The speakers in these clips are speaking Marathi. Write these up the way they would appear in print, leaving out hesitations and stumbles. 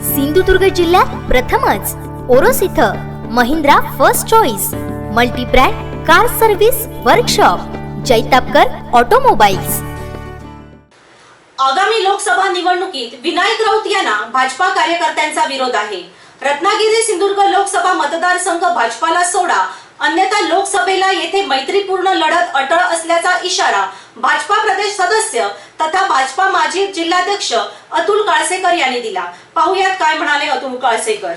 सिंधुदुर्ग जिल्ह्यात प्रथमच ओरोस इथं Mahindra first choice multi brand car service workshop Jaitapkar automobiles. आगामी लोकसभा निवडणुकीत विनायक राऊत यांना भाजपा कार्यकर्त्यांचा विरोध आहे। रत्नागिरी सिंधुदुर्ग लोकसभा मतदारसंघ भाजपाला सोडा, अन्यथा लोकसभेला येथे मैत्रीपूर्ण लढत अटळ असल्याचा इशारा भाजपा प्रदेश सदस्य तथा भाजपा माजी जिल्हाध्यक्ष अतुल काळसेकर यांनी दिला। पाहुयात काय म्हणाले Atul Kalsekar.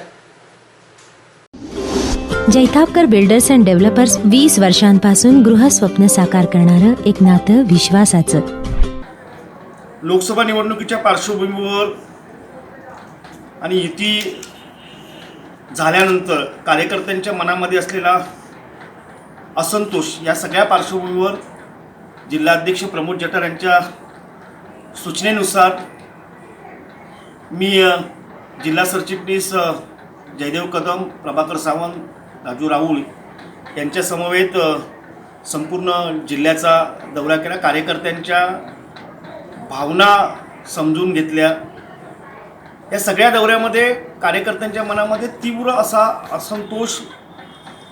Jaitapkar builders and developers 20 वर्षांपासून गृहस्वप्न साकार करणारं एक नातं विश्वासाचं। लोकसभा निवडणुकीच्या पार्श्वभूमीवर आणि युती झाल्यानंतर कार्यकर्त्यांच्या मनामध्ये असलेला असंतोष या सगळ्या पार्श्वभूमीवर जिल्हाध्यक्ष प्रमोद जठार यांच्या सूचनेनुसार मी जिल्हा सरचिटणीस जयदेव कदम, प्रभाकर सावंत, राजू राऊळ यांच्या समवेत संपूर्ण जिल्ह्याचा दौरा केला। कार्यकर्त्यांच्या भावना समजून घेतल्या। या सगळ्या दौऱ्यामध्ये कार्यकर्त्यांच्या मनामध्ये तीव्र असा असंतोष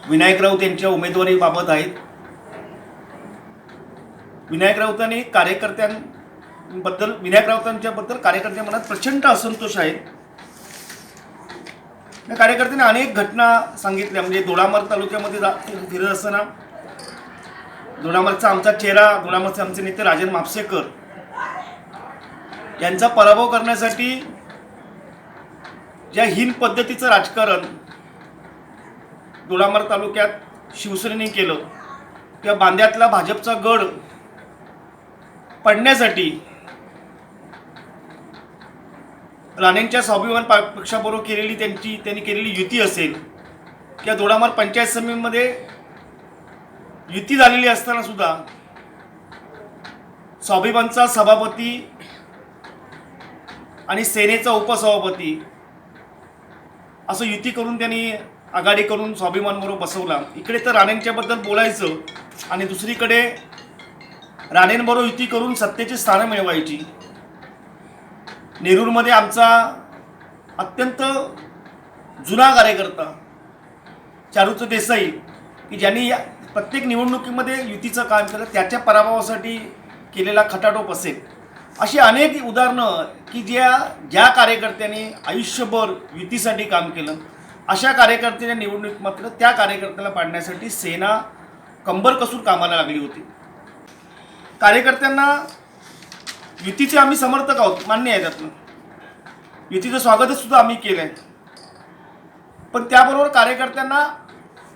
विनायक राऊत यांच्या उमेदवारीबाबत आहे। विनायक राऊतांच्या बद्दल कार्यकर्त्यांच्या मनात प्रचंड असंतोष आहे। या कार्यकर्त्यांनी अनेक घटना सांगितल्या, म्हणजे दोडामार्ग तालुक्यामध्ये फिरत असताना दोडामार्गचा आमचा चेहरा, दोडामार्गचे आमचे नेते राजन म्हापसेकर यांचा पराभव करण्यासाठी ज्या हीन पद्धतीचं राजकारण दोडामार्ग तालुक्यात शिवसेनेने केलं, त्या बांद्यातला भाजपचा गड पडण्यासाठी राणेंच्या स्वाभिमान पक्षाबरोबर त्यांनी केलेली युती असेल, किंवा दोडामार्ग पंचायत समितीमध्ये युती झालेली असताना सुद्धा स्वाभिमानचा सभापती आणि सेनेचा उपसभापती असं युती करून त्यांनी आघाडी करून स्वाभिमानबरोबर बसवला। इकडे तर राणेंच्याबद्दल बोलायचं आणि दुसरीकडे राणेंबरोबर युती करून सत्तेची स्थानं मिळवायची। नेरूरमध्ये आमचा अत्यंत जुना कार्यकर्ता चारुच देसाई, की ज्यांनी प्रत्येक निवडणुकीमध्ये युतीचं काम केलं, त्याच्या पराभवासाठी केलेला खटाटोप असेल, अशी अनेक उदाहरणं की ज्या कार्यकर्त्यांनी आयुष्यभर युतीसाठी काम केलं, अशा कार्यकर्त्यांच्या निवडणूक मात्र त्या कार्यकर्त्याला पाडण्यासाठी सेना कंबर कसून कामाला लागली होती। कार्यकर्त्यांना युतीचे आम्ही समर्थक आहोत, मान्य आहे, त्यातनं युतीचं स्वागतच सुद्धा आम्ही केलं आहे, पण त्याबरोबर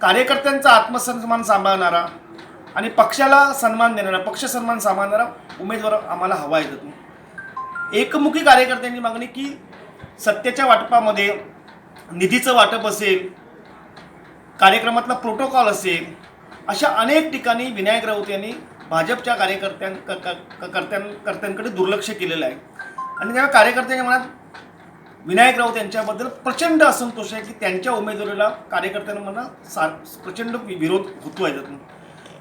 कार्यकर्त्यांचा आत्मसन्मान सांभाळणारा आणि पक्षाला सन्मान देणारा, पक्ष सन्मान सांभाळणारा उमेदवार आम्हाला हवा आहे। त्यातून एकमुखी कार्यकर्त्यांची मागणी की सत्तेच्या वाटपामध्ये निधीचं वाटप असेल, कार्यक्रमातला प्रोटोकॉल असेल, अशा अनेक ठिकाणी विनायक राऊत यांनी भाजपच्या कार्यकर्त्यांकडे दुर्लक्ष केलेलं आहे। आणि त्या कार्यकर्त्यांच्या मनात विनायक राऊत यांच्याबद्दल प्रचंड असंतोष आहे, की त्यांच्या उमेदवारीला कार्यकर्त्यांना मनात प्रचंड विरोध होतो आहे त्यातून।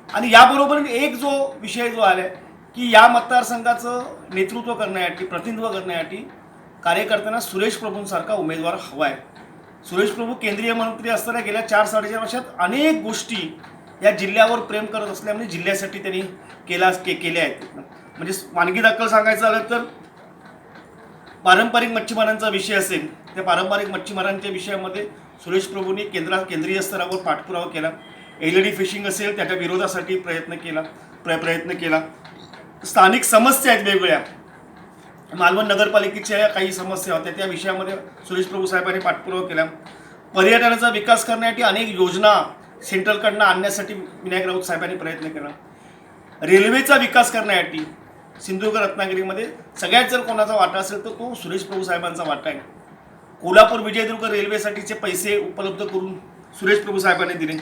आणि याबरोबर एक विषय जो आला आहे की या मतदारसंघाचं नेतृत्व करण्यासाठी, प्रतिनिधित्व करण्यासाठी कार्यकर्त्यांना सुरेश प्रभूंसारखा उमेदवार हवा आहे। सुरेश प्रभू केंद्रीय मंत्री असताना गेल्या 4-4.5 वर्षात अनेक गोष्टी या जिल्ह्यावर प्रेम करत असल्यामुळे जिल्ह्यासाठी त्यांनी केल्या आहेत। म्हणजे वानगी दाखल सांगायचं झालं तर पारंपरिक मच्छीमारांचा विषय असेल, त्या पारंपरिक मच्छीमारांच्या विषयामध्ये सुरेश प्रभूंनी केंद्रीय स्तरावर पाठपुरावा केला। LED फिशिंग असेल, त्याच्या विरोधासाठी प्रयत्न केला। स्थानिक समस्या आहेत वेगवेगळ्या, मालवण नगरपालिकेच्या काही समस्या होत्या, त्या विषयामध्ये सुरेश प्रभू साहेबांनी पाठपुरावा केला। पर्यटनाचा विकास करण्यासाठी अनेक योजना सेंट्रलकडनं आणण्यासाठी विनायक राऊत साहेबांनी प्रयत्न केला। रेल्वेचा विकास करण्यासाठी सिंधुदुर्ग रत्नागिरीमध्ये सगळ्यात जर कोणाचा वाटा असेल तर तो सुरेश प्रभू साहेबांचा वाटा आहे। कोल्हापूर विजयदुर्ग रेल्वेसाठीचे पैसे उपलब्ध करून सुरेश प्रभू साहेबांनी दिले।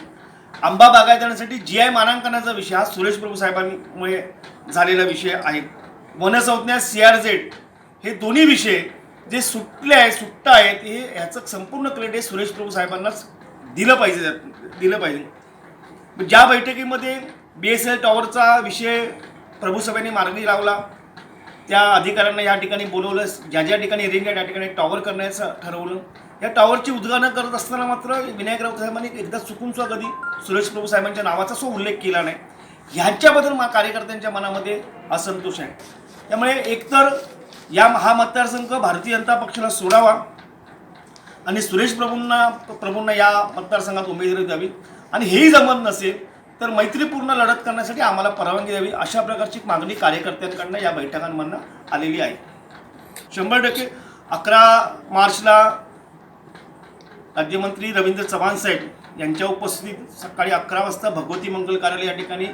आंबा बागायतदारांसाठी GI मानांकनाचा विषय हा सुरेश प्रभू साहेबांमुळे झालेला विषय आहे। वनसंज्ञा CRZ हे दोन्ही विषय जे सुटत आहेत, हे ह्याचं संपूर्ण क्रेडिट हे सुरेश प्रभू साहेबांनाच दिलं पाहिजे। ज्या बैठकीमध्ये BSNL टॉवरचा विषय प्रभूसभेने मार्गी लावला, त्या अधिकाऱ्यांना या ठिकाणी बोलवलं, ज्या ज्या ठिकाणी रिंग आहे त्या ठिकाणी टॉवर करण्याचं ठरवलं. या टॉवरची उद्घाटन करत असताना मात्र विनायक राऊत साहेबांनी एकदा चुकून सुद्धा कधी सुरेश प्रभू साहेबांच्या नावाचा उल्लेख केला नाही. ह्यांच्याबद्दल कार्यकर्त्यांच्या मनामध्ये असंतोष आहे. त्यामुळे एकतर हा मतदारसंघ भारतीय जनता पक्षाला सोडावा आणि सुरेश प्रभूंना या मतदारसंघात उमेदवारी द्यावी, आणि हेही जमत नसेल तर मैत्रीपूर्ण लढत करण्यासाठी आम्हाला परवानगी द्यावी, अशा प्रकारची मागणी कार्यकर्त्यांकडनं या बैठकांमधनं आलेली आहे. 100% 11 मार्चला राज्यमंत्री रवींद्र चव्हाण साहेब यांच्या उपस्थितीत सकाळी 11 वाजता भगवती मंगल कार्यालय या ठिकाणी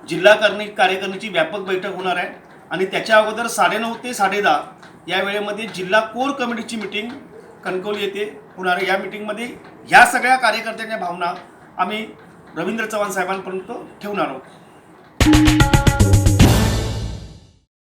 जिल्हा कार्यकारिणीची व्यापक बैठक होणार आहे. आणि त्याच्या अगोदर 9:30 ते 10:30 या वेळेमध्ये जिल्हा कोर कमिटीची मिटिंग कणकवली येथे होणार आहे. या मिटिंगमध्ये ह्या सगळ्या कार्यकर्त्यांच्या भावना आम्ही रवींद्र चव्हाण साहेबांपर्यंत ठेवणार आहोत.